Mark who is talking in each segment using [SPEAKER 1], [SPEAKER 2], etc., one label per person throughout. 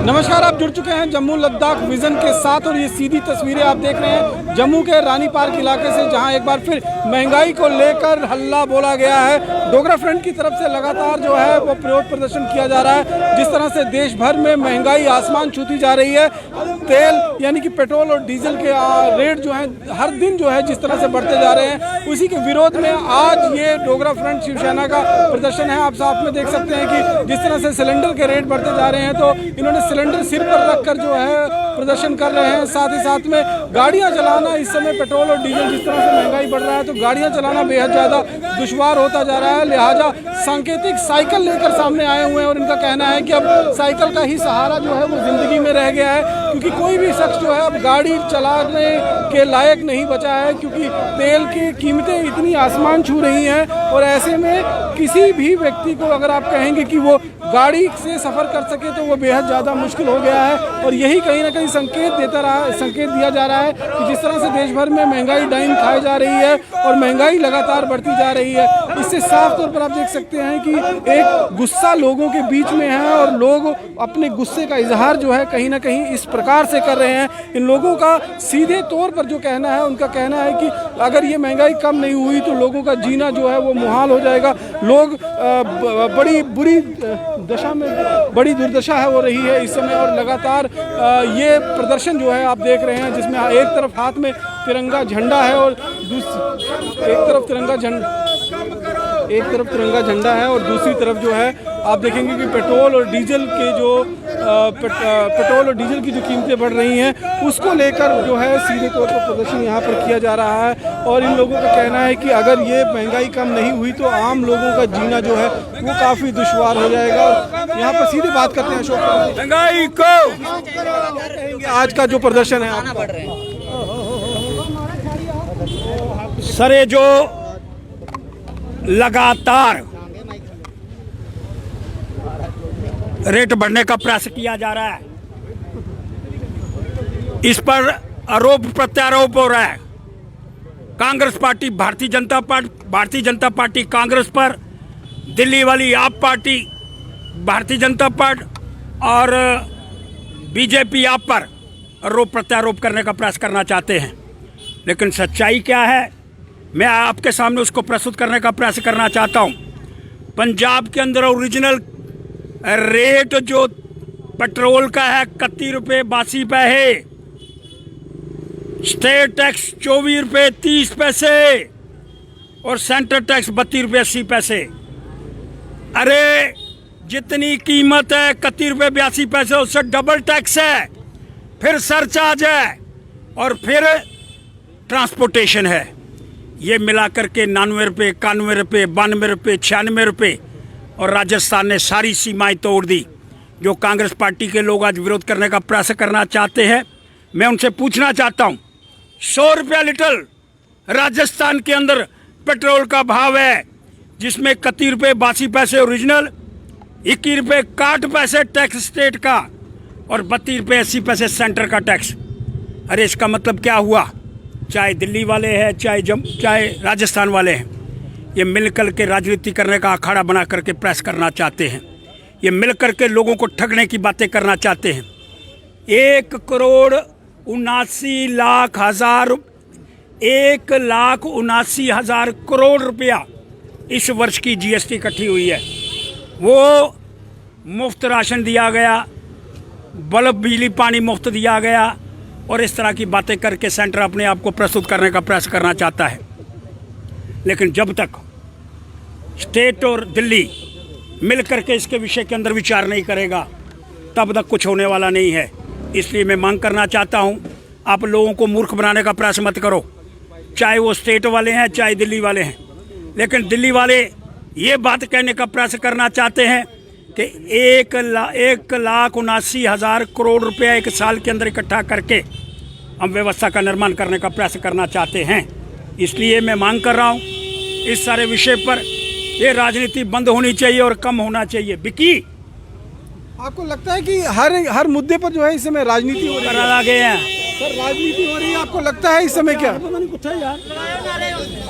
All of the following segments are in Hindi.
[SPEAKER 1] नमस्कार, आप जुड़ चुके हैं जम्मू लद्दाख विजन के साथ और ये सीधी तस्वीरें आप देख रहे हैं जम्मू के रानी पार्क इलाके से, जहां एक बार फिर महंगाई को लेकर हल्ला बोला गया है। डोगरा फ्रंट की तरफ से लगातार जो है वो विरोध प्रदर्शन किया जा रहा है। जिस तरह से देश भर में महंगाई आसमान छूती जा रही है, तेल यानी कि पेट्रोल और डीजल के रेट जो है हर दिन जो है जिस तरह से बढ़ते जा रहे हैं, उसी के विरोध में आज ये डोगरा फ्रंट शिवसेना का प्रदर्शन है। आप साथ में देख सकते हैं कि जिस तरह से सिलेंडर के रेट बढ़ते जा रहे हैं, तो इन्होंने सिलेंडर सिर पर रखकर जो है प्रदर्शन कर रहे हैं। साथ ही साथ में गाड़ियां चलाना, इस समय पेट्रोल और डीजल जिस तरह से महंगाई बढ़ रहा है तो गाड़ियां चलाना बेहद ज़्यादा दुश्वार होता जा रहा है। लिहाजा सांकेतिक साइकिल लेकर सामने आए हुए हैं और इनका कहना है कि अब साइकिल का ही सहारा जो है वो ज़िंदगी में रह गया है, क्योंकि कोई भी शख्स जो है अब गाड़ी चलाने के लायक नहीं बचा है, क्योंकि तेल की कीमतें इतनी आसमान छू रही हैं। और ऐसे में किसी भी व्यक्ति को अगर आप कहेंगे कि वो गाड़ी से सफ़र कर सके तो वो बेहद ज़्यादा मुश्किल हो गया है। और यही कहीं ना कहीं संकेत दिया जा रहा है कि जिस तरह से देश भर में महंगाई डाइन खाई जा रही है और महंगाई लगातार बढ़ती जा रही है, इससे साफ तौर पर आप देख सकते हैं कि एक गुस्सा लोगों के बीच में है और लोग अपने गुस्से का इजहार जो है कहीं ना कहीं इस प्रकार से कर रहे हैं। इन लोगों का सीधे तौर पर जो कहना है, उनका कहना है कि अगर ये महंगाई कम नहीं हुई तो लोगों का जीना जो है वो मुहाल हो जाएगा। लोग बड़ी बुरी दशा में, बड़ी दुर्दशा है हो रही है इस समय। और लगातार ये प्रदर्शन जो है आप देख रहे हैं, जिसमें एक तरफ हाथ में तिरंगा झंडा है और एक तरफ तिरंगा झंडा है और दूसरी तरफ जो है आप देखेंगे कि पेट्रोल और डीजल की जो कीमतें बढ़ रही हैं उसको लेकर जो है सीधे तौर पर प्रदर्शन यहाँ पर किया जा रहा है। और इन लोगों का कहना है कि अगर ये महंगाई कम नहीं हुई तो आम लोगों का जीना जो है वो काफ़ी दुश्वार हो जाएगा। और यहाँ पर सीधे बात करते हैं अशोक, महंगाई को आज का जो प्रदर्शन है
[SPEAKER 2] सर, ये जो लगातार रेट बढ़ने का प्रयास किया जा रहा है, इस पर आरोप प्रत्यारोप हो रहा है। कांग्रेस पार्टी, भारतीय जनता पार्टी कांग्रेस पर, दिल्ली वाली आप पार्टी भारतीय जनता पार्टी और बीजेपी आप पर आरोप प्रत्यारोप करने का प्रयास करना चाहते हैं। लेकिन सच्चाई क्या है, मैं आपके सामने उसको प्रस्तुत करने का प्रयास करना चाहता हूं। पंजाब के अंदर ओरिजिनल रेट जो पेट्रोल का है 31 रुपये 82 पैसे, स्टेट टैक्स 24 रुपये 30 पैसे और सेंट्रल टैक्स 32 रुपये 80 पैसे। अरे जितनी कीमत है 31 रुपये 82 पैसे, उससे डबल टैक्स है, फिर सरचार्ज है और फिर ट्रांसपोर्टेशन है। ये मिलाकर के 99 रुपये, 91 रुपये, 92 रुपये, 96 रुपये। और राजस्थान ने सारी सीमाएं तोड़ दी। जो कांग्रेस पार्टी के लोग आज विरोध करने का प्रयास करना चाहते हैं, मैं उनसे पूछना चाहता हूं, 100 रुपया लीटर राजस्थान के अंदर पेट्रोल का भाव है, जिसमें 31 रुपये 82 पैसे ओरिजिनल, 21 रुपये 61 पैसे टैक्स स्टेट का और 32 रुपये 80 पैसे सेंटर का टैक्स। अरे इसका मतलब क्या हुआ? चाहे दिल्ली वाले हैं, चाहे राजस्थान वाले हैं, ये मिलकर के राजनीति करने का अखाड़ा बना करके प्रयास करना चाहते हैं। ये मिलकर के लोगों को ठगने की बातें करना चाहते हैं। 1,79,000 करोड़ रुपया इस वर्ष की जीएसटी इकट्ठी हुई है। वो मुफ्त राशन दिया गया, बल्ब बिजली पानी मुफ्त दिया गया और इस तरह की बातें करके सेंटर अपने आप को प्रस्तुत करने का प्रयास करना चाहता है। लेकिन जब तक स्टेट और दिल्ली मिलकर के इसके विषय के अंदर विचार नहीं करेगा, तब तक कुछ होने वाला नहीं है। इसलिए मैं मांग करना चाहता हूं, आप लोगों को मूर्ख बनाने का प्रयास मत करो, चाहे वो स्टेट वाले हैं चाहे दिल्ली वाले हैं। लेकिन दिल्ली वाले ये बात कहने का प्रयास करना चाहते हैं कि 1,79,000 करोड़ रुपया एक साल के अंदर इकट्ठा करके हम व्यवस्था का निर्माण करने का प्रयास करना चाहते हैं। इसलिए मैं मांग कर रहा हूं, इस सारे विषय पर ये राजनीति बंद होनी चाहिए और कम होना चाहिए। बिकी,
[SPEAKER 1] आपको लगता है कि हर मुद्दे पर जो है इस समय राजनीति हो रही है?
[SPEAKER 2] आ गए हैं
[SPEAKER 1] सर, राजनीति हो रही है, आपको लगता है इस समय? क्या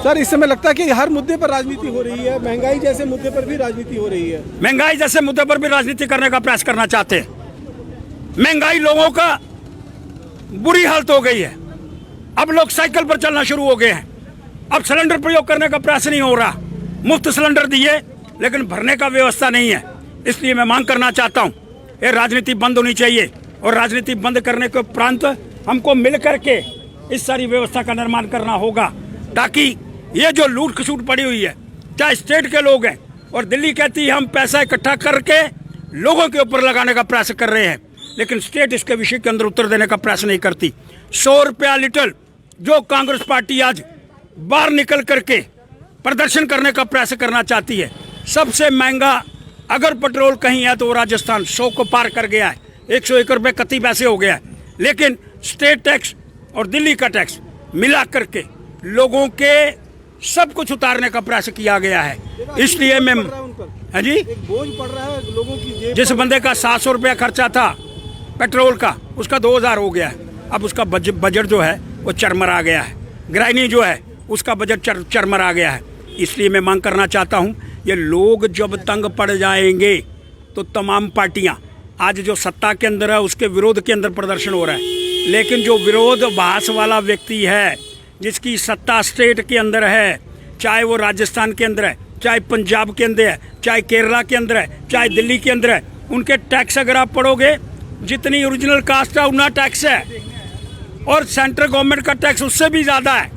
[SPEAKER 1] सर, इस समय लगता है कि हर मुद्दे पर राजनीति हो रही है? महंगाई जैसे मुद्दे पर भी राजनीति हो रही है?
[SPEAKER 2] महंगाई जैसे मुद्दे पर भी राजनीति करने का प्रयास करना चाहते हैं। महंगाई लोगों का बुरी हालत हो गई है। अब लोग साइकिल पर चलना शुरू हो गए हैं। अब सिलेंडर प्रयोग करने का प्रयास नहीं हो रहा। मुफ्त सिलेंडर दिए लेकिन भरने का व्यवस्था नहीं है। इसलिए मैं मांग करना चाहता हूँ ये राजनीति बंद होनी चाहिए और राजनीति बंद करने के उपरांत हमको मिल करके इस सारी व्यवस्था का निर्माण करना होगा, ताकि ये जो लूट खसूट पड़ी हुई है, चाहे स्टेट के लोग हैं और दिल्ली कहती है हम पैसा इकट्ठा करके लोगों के ऊपर लगाने का प्रयास कर रहे हैं, लेकिन स्टेट इसके विषय के अंदर उत्तर देने का प्रयास नहीं करती। 100 रुपया लीटर जो कांग्रेस पार्टी आज बाहर निकल करके प्रदर्शन करने का प्रयास करना चाहती है, सबसे महंगा अगर पेट्रोल कहीं है तो वो राजस्थान 100 को पार कर गया है। 101 रुपये 31 पैसे हो गया है। लेकिन स्टेट टैक्स और दिल्ली का टैक्स मिला करके लोगों के सब कुछ उतारने का प्रयास किया गया है। इसलिए मैं हाँ जी,
[SPEAKER 1] एक बोझ पड़ रहा है लोगों की जेब।
[SPEAKER 2] जिस बंदे का 700 रुपया खर्चा था पेट्रोल का, उसका 2000 हो गया है। अब उसका बजट जो है वो चरमरा गया है। गृहिणी जो है उसका बजट चरमरा गया है। इसलिए मैं मांग करना चाहता हूँ ये लोग जब तंग पड़ जाएंगे तो तमाम पार्टियाँ, आज जो सत्ता के अंदर है उसके विरोध के अंदर प्रदर्शन हो रहा है, लेकिन जो विरोधाभास वाला व्यक्ति है जिसकी सत्ता स्टेट के अंदर है, चाहे वो राजस्थान के अंदर है, चाहे पंजाब के अंदर है, चाहे केरला के अंदर है, चाहे दिल्ली के अंदर है, उनके टैक्स अगर आप पढ़ोगे जितनी ओरिजिनल कास्ट है उतना टैक्स है और सेंट्रल गवर्नमेंट का टैक्स उससे भी ज़्यादा है।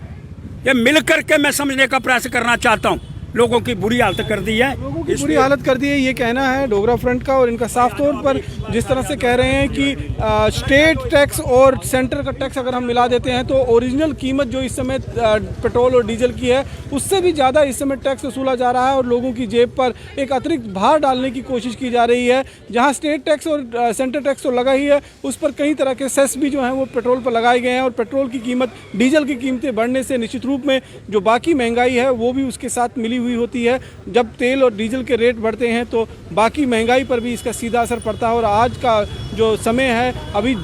[SPEAKER 2] ये मिल करके मैं समझने का प्रयास करना चाहता हूँ। लोगों की बुरी हालत कर दी है,
[SPEAKER 1] लोगों की बुरी हालत कर दी है, ये कहना है डोगरा फ्रंट का। और इनका साफ तौर पर जिस तरह से कह रहे हैं कि स्टेट टैक्स और सेंटर का टैक्स अगर हम मिला देते हैं तो ओरिजिनल कीमत जो इस समय पेट्रोल और डीजल की है उससे भी ज़्यादा इस समय टैक्स वसूला जा रहा है और लोगों की जेब पर एक अतिरिक्त भार डालने की कोशिश की जा रही है। जहाँ स्टेट टैक्स और सेंटर टैक्स तो लगा ही है, उस पर कई तरह के सेस भी जो हैं वो पेट्रोल पर लगाए गए हैं और पेट्रोल की कीमत, डीजल की कीमतें बढ़ने से निश्चित रूप में जो बाकी महंगाई है वो भी उसके साथ मिली हुई होती है। जब तेल और डीजल के रेट बढ़ते हैं तो बाकी महंगाई पर भी इसका सीधा असर पड़ता है। और आज का जो समय है, अभी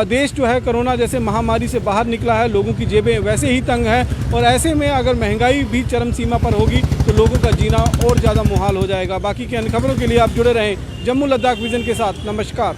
[SPEAKER 1] देश जो है कोरोना जैसे महामारी से बाहर निकला है, लोगों की जेबें वैसे ही तंग हैं और ऐसे में अगर महंगाई भी चरम सीमा पर होगी तो लोगों का जीना और ज़्यादा मुहाल हो जाएगा। बाकी की अन्य खबरों के लिए आप जुड़े रहें जम्मू लद्दाख विजन के साथ। नमस्कार।